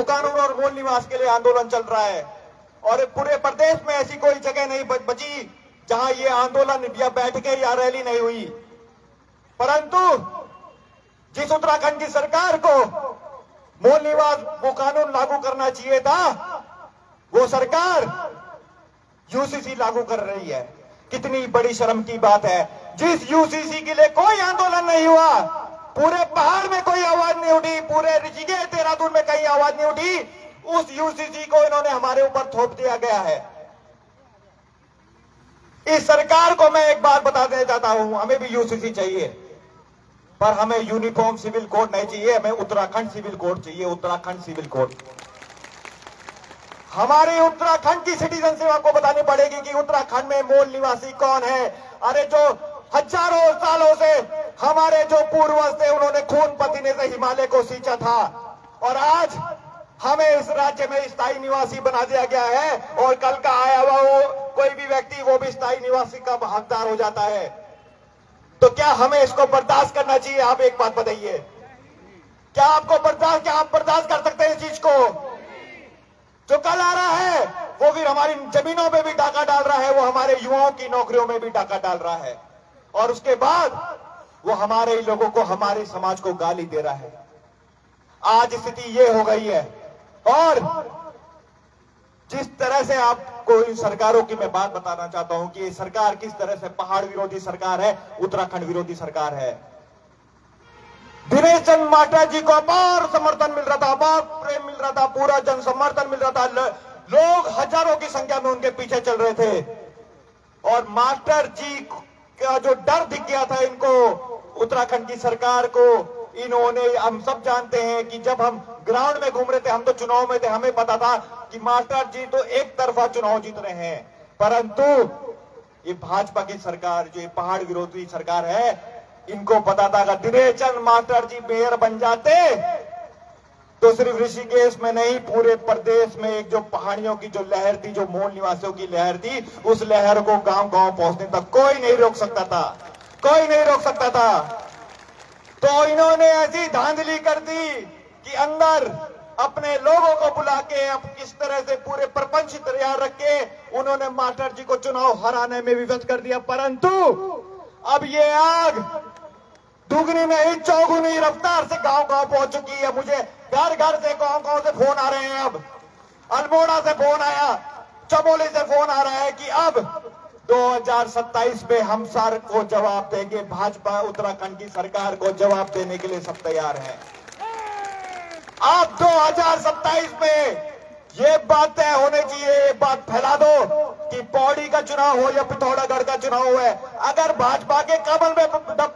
कानून और मूल निवास के लिए आंदोलन चल रहा है और पूरे प्रदेश में ऐसी कोई जगह नहीं बची जहां ये आंदोलन या बैठकें या रैली नहीं हुई। परंतु जिस उत्तराखंड की सरकार को मूल निवास वो कानून लागू करना चाहिए था, वो सरकार यूसीसी लागू कर रही है। कितनी बड़ी शर्म की बात है। जिस यूसीसी के लिए कोई आंदोलन नहीं हुआ, पूरे पहाड़ में कोई आवाज नहीं उठी, पूरे ऋषिकेश देहरादून में कहीं आवाज नहीं उठी, उस यूसीसी को इन्होंने हमारे ऊपर थोप दिया गया है। इस सरकार को मैं एक बात बता देना चाहता हूं, हमें भी यूसीसी चाहिए, पर हमें यूनिफॉर्म सिविल कोड नहीं चाहिए, हमें उत्तराखंड सिविल कोड चाहिए। उत्तराखंड सिविल कोड हमारे उत्तराखंड की सिटीजनशिप आपको बतानी पड़ेगी कि उत्तराखंड में मूल निवासी कौन है। अरे जो हजारों सालों से हमारे जो पूर्वज थे, उन्होंने खून पसीने से हिमालय को सींचा था और आज हमें इस राज्य में स्थायी निवासी बना दिया गया है और कल का आया हुआ वो कोई भी व्यक्ति वो भी स्थायी निवासी का हकदार हो जाता है। तो क्या हमें इसको बर्दाश्त करना चाहिए? आप एक बात बताइए, क्या आप बर्दाश्त कर सकते हैं इस चीज को? जो कल आ रहा है वो भी हमारी जमीनों में भी डाका डाल रहा है, वो हमारे युवाओं की नौकरियों में भी डाका डाल रहा है और उसके बाद वो हमारे लोगों को, हमारे समाज को गाली दे रहा है। आज स्थिति ये हो गई है और जिस तरह से आपको इन सरकारों की मैं बात बताना चाहता हूं कि ये सरकार किस तरह से पहाड़ विरोधी सरकार है, उत्तराखंड विरोधी सरकार है। दिनेश चंद मास्टर जी को अपार समर्थन मिल रहा था, अपार प्रेम मिल रहा था, पूरा जन समर्थन मिल रहा था, लोग हजारों की संख्या में उनके पीछे चल रहे थे और मास्टर जी का जो डर दिख गया था इनको, उत्तराखंड की सरकार को, इन्होंने, हम सब जानते हैं कि जब हम ग्राउंड में घूम रहे थे, हम तो चुनाव में थे, हमें पता था कि मास्टर जी तो एक तरफा चुनाव जीत रहे हैं, परंतु ये भाजपा की सरकार, जो ये पहाड़ विरोधी सरकार है, इनको पता था कि दिनेश चंद मास्टर जी मेयर बन जाते तो सिर्फ ऋषिकेश में नहीं, पूरे प्रदेश में एक जो पहाड़ियों की जो लहर थी, जो मूल निवासियों की लहर थी, उस लहर को गांव गांव पहुंचने तक कोई नहीं रोक सकता था, कोई नहीं रोक सकता था। तो इन्होंने ऐसी धांधली कर दी कि अंदर अपने लोगों को बुला के, अब किस तरह से पूरे प्रपंच तैयार रख के उन्होंने मास्टर जी को चुनाव हराने में विवश कर दिया। परंतु अब ये आग दुगनी नहीं चौगुनी रफ्तार से गांव गांव पहुंच चुकी है। मुझे घर घर से, गांव गांव से फोन आ रहे हैं। अब अल्मोड़ा से फोन आया, चमोली से फोन आ रहा है कि अब 2027 में हम सर को जवाब देंगे। भाजपा उत्तराखंड की सरकार को जवाब देने के लिए सब तैयार है। आप 2027 में ये बात तय होने चाहिए, ये बात फैला दो कि पौड़ी का चुनाव हो या पिथौरागढ़ का चुनाव हो, अगर भाजपा के कमल में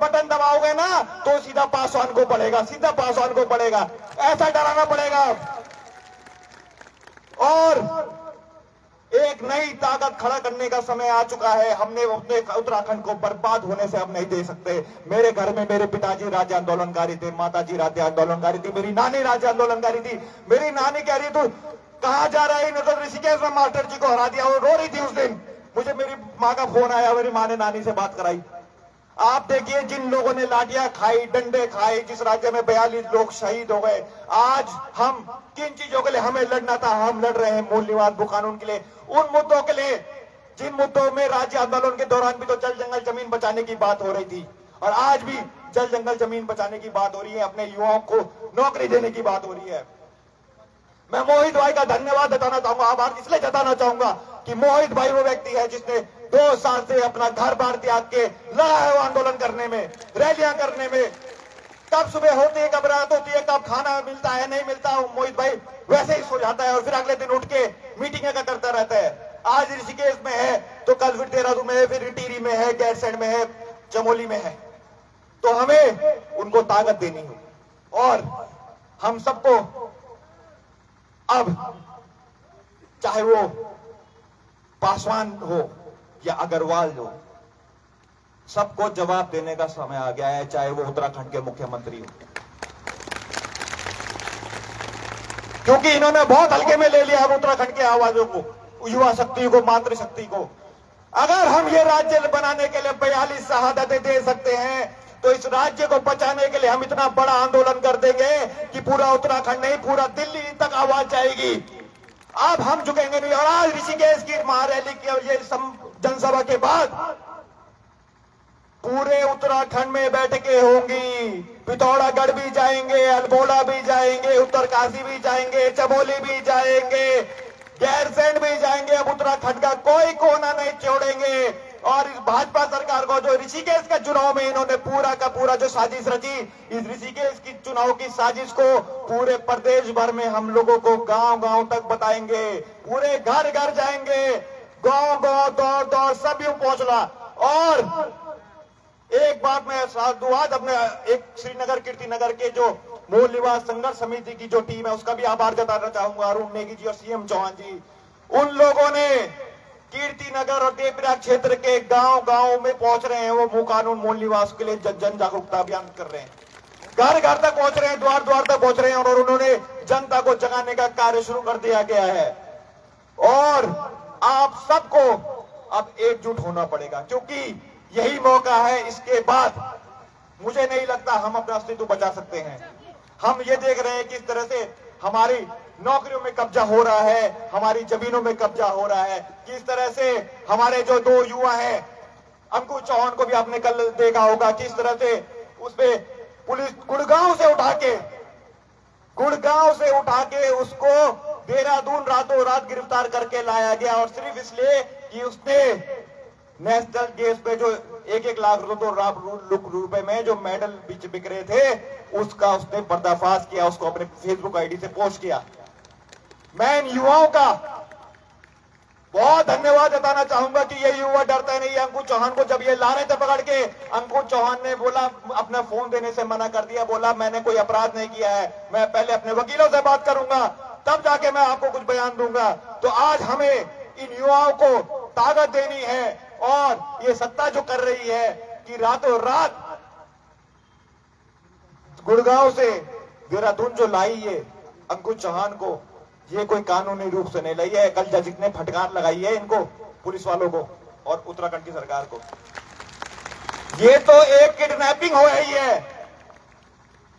बटन दबाओगे ना तो सीधा पासवान को पड़ेगा, सीधा पासवान को पड़ेगा, ऐसा डराना पड़ेगा। और एक नई ताकत खड़ा करने का समय आ चुका है। हमने अपने उत्तराखंड को बर्बाद होने से अब नहीं दे सकते। मेरे घर में मेरे पिताजी राज्य आंदोलनकारी थे, माताजी राज्य आंदोलनकारी थी, मेरी नानी राज्य आंदोलनकारी थी। मेरी नानी कह रही तू कहां जा रहा है, इन्होंने ऋषिकेश में मास्टर जी को हरा दिया। वो रो रही थी उस दिन। मुझे मेरी माँ का फोन आया, मेरी माँ ने नानी से बात कराई। आप देखिए जिन लोगों ने लाठियां खाई, डंडे खाए, जिस राज्य में 42 लोग शहीद हो गए, आज हम किन चीजों के लिए हमें लड़ना था, हम लड़ रहे हैं मूल निवास भू कानून के लिए, उन मुद्दों के लिए जिन मुद्दों में राज्य आंदोलन के दौरान भी तो जल जंगल जमीन बचाने की बात हो रही थी और आज भी जल जंगल जमीन बचाने की बात हो रही है, अपने युवाओं को नौकरी देने की बात हो रही है। मैं मोहित भाई का धन्यवाद जताना चाहूंगा, आभार इसलिए जताना चाहूंगा कि मोहित भाई वो व्यक्ति है जिसने 2 साल से अपना घर बार त्याग के लड़ा है वो आंदोलन करने में, रैलियां करने में। कब सुबह होती है, कब रात होती है, कब खाना मिलता है नहीं मिलता, मोहित भाई वैसे ही सो जाता है और फिर अगले दिन उठ के मीटिंगें का करता रहता है। आज ऋषिकेश में है तो कल फिर देहरादून में है, फिर टिहरी में है, गैरसैंण में है, चमोली में है। तो हमें उनको ताकत देनी है और हम सबको अब चाहे वो पासवान हो या अग्रवाल हो, सबको जवाब देने का समय आ गया है, चाहे वो उत्तराखंड के मुख्यमंत्री हो, क्योंकि इन्होंने बहुत हल्के में ले लिया है उत्तराखंड के आवाजों को, युवा शक्ति को, मातृशक्ति को। अगर हम ये राज्य बनाने के लिए 42 शहादतें दे सकते हैं, तो इस राज्य को बचाने के लिए हम इतना बड़ा आंदोलन कर देंगे कि पूरा उत्तराखंड नहीं, पूरा दिल्ली तक आवाज जाएगी। अब हम झुकेंगे नहीं। और आज ऋषिकेश की महारैली की ये जनसभा के बाद पूरे उत्तराखंड में बैठकें होंगी। पिथौरागढ़ भी जाएंगे, अल्मोड़ा भी जाएंगे, उत्तरकाशी भी जाएंगे, चमोली भी जाएंगे, गैरसैंण भी जाएंगे। अब उत्तराखंड का कोई कोना नहीं छोड़ेंगे। और इस भाजपा सरकार को जो ऋषिकेश के चुनाव में इन्होंने पूरा का पूरा जो साजिश रची, इस ऋषिकेश की चुनाव की साजिश को पूरे प्रदेश भर में हम लोगों को गांव-गांव तक बताएंगे, पूरे घर घर जाएंगे, गांव-गांव दौड़ दौड़ सब यूं पहुंचना। और एक बात मैं साधुवाद अपने एक श्रीनगर कीर्तिनगर के जो मूल निवास संघर्ष समिति की जो टीम है उसका भी आभार जताना चाहूंगा, अरुण नेगी जी और सीएम चौहान जी। उन लोगों ने कीर्तिनगर और देवप्रयाग क्षेत्र के गांव-गांव में पहुंच रहे हैं, वो मुकानून मूल निवास के लिए जन जागरूकता अभियान कर रहे हैं, घर घर तक पहुंच रहे हैं, द्वार द्वार तक पहुंच रहे हैं। और उन्होंने जनता को जगाने का कार्य शुरू कर दिया गया है। और आप सबको अब एकजुट होना पड़ेगा, क्योंकि यही मौका है। इसके बाद मुझे नहीं लगता हम अपना अस्तित्व बचा सकते हैं। हम ये देख रहे हैं किस तरह से हमारी नौकरियों में कब्जा हो रहा है, हमारी जमीनों में कब्जा हो रहा है, किस तरह से हमारे जो दो युवा हैं, अंकुश चौहान को भी आपने कल देखा होगा, किस तरह से उसपे पुलिस गुड़गांव से उठा के उसको देहरादून रातों रात गिरफ्तार करके लाया गया। और सिर्फ इसलिए कि उसने नेशनल गेम्स पे जो 1-1 लाख रुपए में जो मेडल बिक रहे थे, उसका उसने पर्दाफाश किया, उसको अपने फेसबुक आईडी से पोस्ट किया। मैं इन युवाओं का बहुत धन्यवाद जताना चाहूंगा कि ये युवा डरता नहीं है। अंकुश चौहान को जब ये ला रहे थे पकड़ के, अंकुश चौहान ने बोला, अपना फोन देने से मना कर दिया, बोला मैंने कोई अपराध नहीं किया है, मैं पहले अपने वकीलों से बात करूंगा, तब जाके मैं आपको कुछ बयान दूंगा। तो आज हमें इन युवाओं को ताकत देनी है। और ये सत्ता जो कर रही है कि रातों रात गुड़गांव से देहरादून जो लाई है अंकुश चौहान को, ये कोई कानूनी रूप से नहीं लाई है। कल जज ने फटकार लगाई है इनको, पुलिस वालों को और उत्तराखंड की सरकार को। ये तो एक किडनैपिंग हो रही है,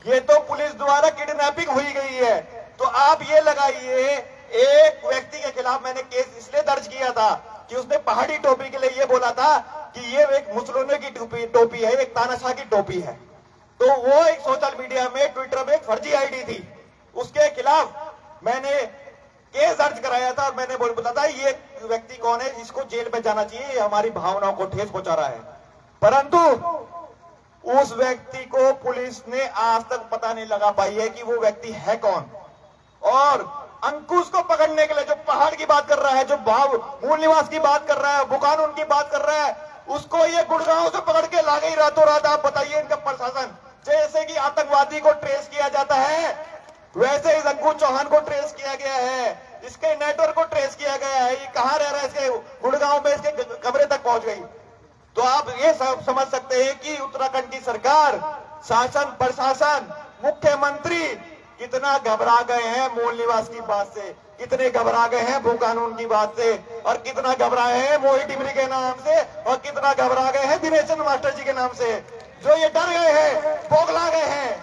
ये तो पुलिस द्वारा किडनैपिंग हुई गई है। तो आप ये लगाइए, एक व्यक्ति के खिलाफ मैंने केस इसलिए दर्ज किया था कि उसने पहाड़ी टोपी के लिए ये बोला था कि ये एक मुसलमानों की टोपी है, एक तानाशाह की टोपी है। तो वो एक सोशल मीडिया में, ट्विटर में एक फर्जी आईडी थी, उसके खिलाफ मैंने केस दर्ज कराया था। और मैंने बोला था ये व्यक्ति कौन है, इसको जेल में जाना चाहिए, हमारी भावनाओं को ठेस पहुंचा रहा है। परंतु उस व्यक्ति को पुलिस ने आज तक पता नहीं लगा पाई है कि वो व्यक्ति है कौन। और अंकुश को पकड़ने के लिए जो पहाड़ की बात कर रहा है, जो मूल निवास की बात कर रहा है, मुकानून की बात कर रहा है, उसको ये गुड़गांव से पकड़ के ला गई रातों रात। आप बताइए इनका प्रशासन, जैसे कि आतंकवादी को ट्रेस किया जाता है वैसे इस अंकुश चौहान को ट्रेस किया गया है, इसके नेटवर्क को ट्रेस किया गया है, ये कहां रह रहा है, इसके गुड़गांव में इसके कमरे तक पहुंच गई। तो आप ये समझ सकते हैं कि उत्तराखंड की सरकार, शासन, प्रशासन, मुख्यमंत्री कितना घबरा गए हैं मूल निवास की बात से, कितने घबरा गए हैं भू कानून की बात से, और कितना घबराए हैं मोहित डिमरी के नाम से, और कितना घबरा गए हैं दिनेश चंद्र मास्टर जी के नाम से, जो ये डर गए हैं, बोगला गए हैं।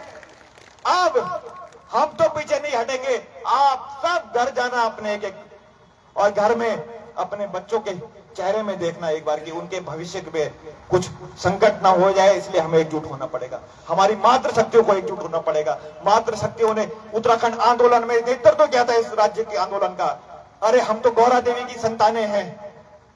अब हम तो पीछे नहीं हटेंगे, आप सब घर जाना अपने एक एक, और घर में अपने बच्चों के चेहरे में देखना एक बार कि उनके भविष्य में कुछ संकट ना हो जाए। इसलिए हमें एकजुट होना पड़ेगा, हमारी मातृ शक्तियों को एकजुट होना पड़ेगा। मातृ शक्तियों ने उत्तराखंड आंदोलन में नेतृत्व किया था, इस राज्य के आंदोलन का। अरे हम तो गौरा देवी की संतानें हैं,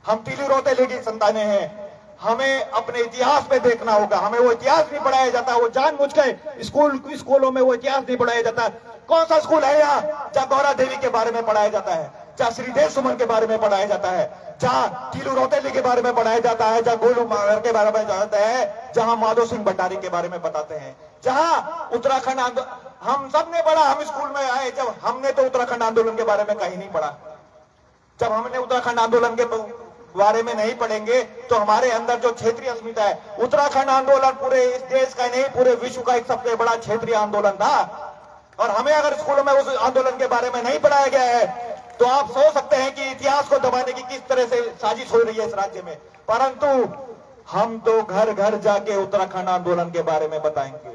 हम तीली रोतेले की संतानें हैं। हमें अपने इतिहास में देखना होगा, हमें वो इतिहास नहीं पढ़ाया जाता, वो जानबूझ के स्कूलों में वो इतिहास नहीं पढ़ाया जाता। कौन सा स्कूल है यहाँ जहाँ गौरा देवी के बारे में पढ़ाया जाता है, जहाँ श्रीदेव सुमन के बारे में पढ़ाया जाता है, जहाँ तीलू रोतेली के बारे में पढ़ाया जाता है, जहाँ गोलू मागर के बारे में जाता है, जहाँ माधो सिंह भंडारी के बारे में बताते हैं, जहाँ उत्तराखंड हम सब ने पढ़ा। हम स्कूल में आए जब, हमने तो उत्तराखंड आंदोलन के बारे में कहीं नहीं पढ़ा। जब हमने उत्तराखंड आंदोलन के बारे में नहीं पढ़ेंगे तो हमारे अंदर जो क्षेत्रीय अस्मिता है, उत्तराखंड आंदोलन पूरे इस देश का नहीं, पूरे विश्व का एक सबसे बड़ा क्षेत्रीय आंदोलन था। और हमें अगर स्कूलों में उस आंदोलन के बारे में नहीं पढ़ाया गया है तो आप सोच सकते हैं कि इतिहास को दबाने की किस तरह से साजिश हो रही है इस राज्य में। परंतु हम तो घर घर जाके उत्तराखंड आंदोलन के बारे में बताएंगे,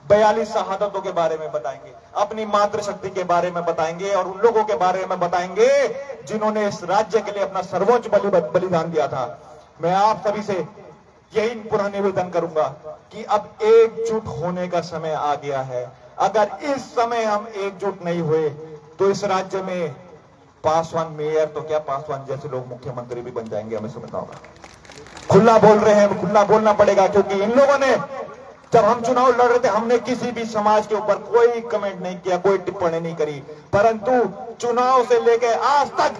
42 शहादतों के बारे में बताएंगे, अपनी मातृशक्ति के बारे में बताएंगे और उन लोगों के बारे में बताएंगे जिन्होंने इस राज्य के लिए अपना सर्वोच्च बलिदान दिया था। मैं आप सभी से यही पुनः निवेदन करूंगा कि अब एकजुट होने का समय आ गया है। अगर इस समय हम एकजुट नहीं हुए तो इस राज्य में पासवान मेयर तो क्या, पासवान जैसे लोग मुख्यमंत्री भी बन जाएंगे, हमें समझना होगा। खुला बोल रहे हैं, खुला बोलना पड़ेगा, क्योंकि इन लोगों ने जब हम चुनाव लड़ रहे थे हमने किसी भी समाज के ऊपर कोई कमेंट नहीं किया, कोई टिप्पणी नहीं करी, परंतु चुनाव से लेकर आज तक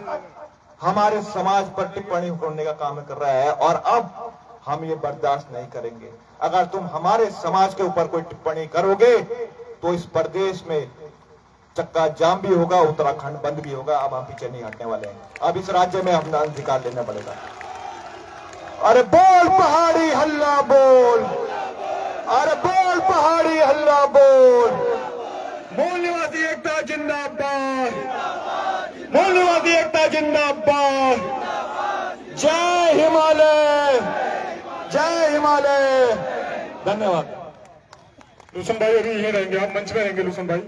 हमारे समाज पर टिप्पणी करने का काम कर रहा है और अब हम ये बर्दाश्त नहीं करेंगे। अगर तुम हमारे समाज के ऊपर कोई टिप्पणी करोगे तो इस प्रदेश में चक्का जाम भी होगा, उत्तराखंड बंद भी होगा। अब हम पीछे नहीं हटने वाले हैं, अब इस राज्य में अपना अधिकार लेना पड़ेगा। अरे बोल पहाड़ी हल्ला बोल, अरे बोल पहाड़ी हल्ला बोल। मूल निवासी एकता जिंदाबाद, मूल निवासी एकता जिंदाबाद। जय हिमालय, जय हिमालय। धन्यवाद। लुसन भाई अभी यही रहेंगे, आप मंच में रहेंगे लुसन भाई।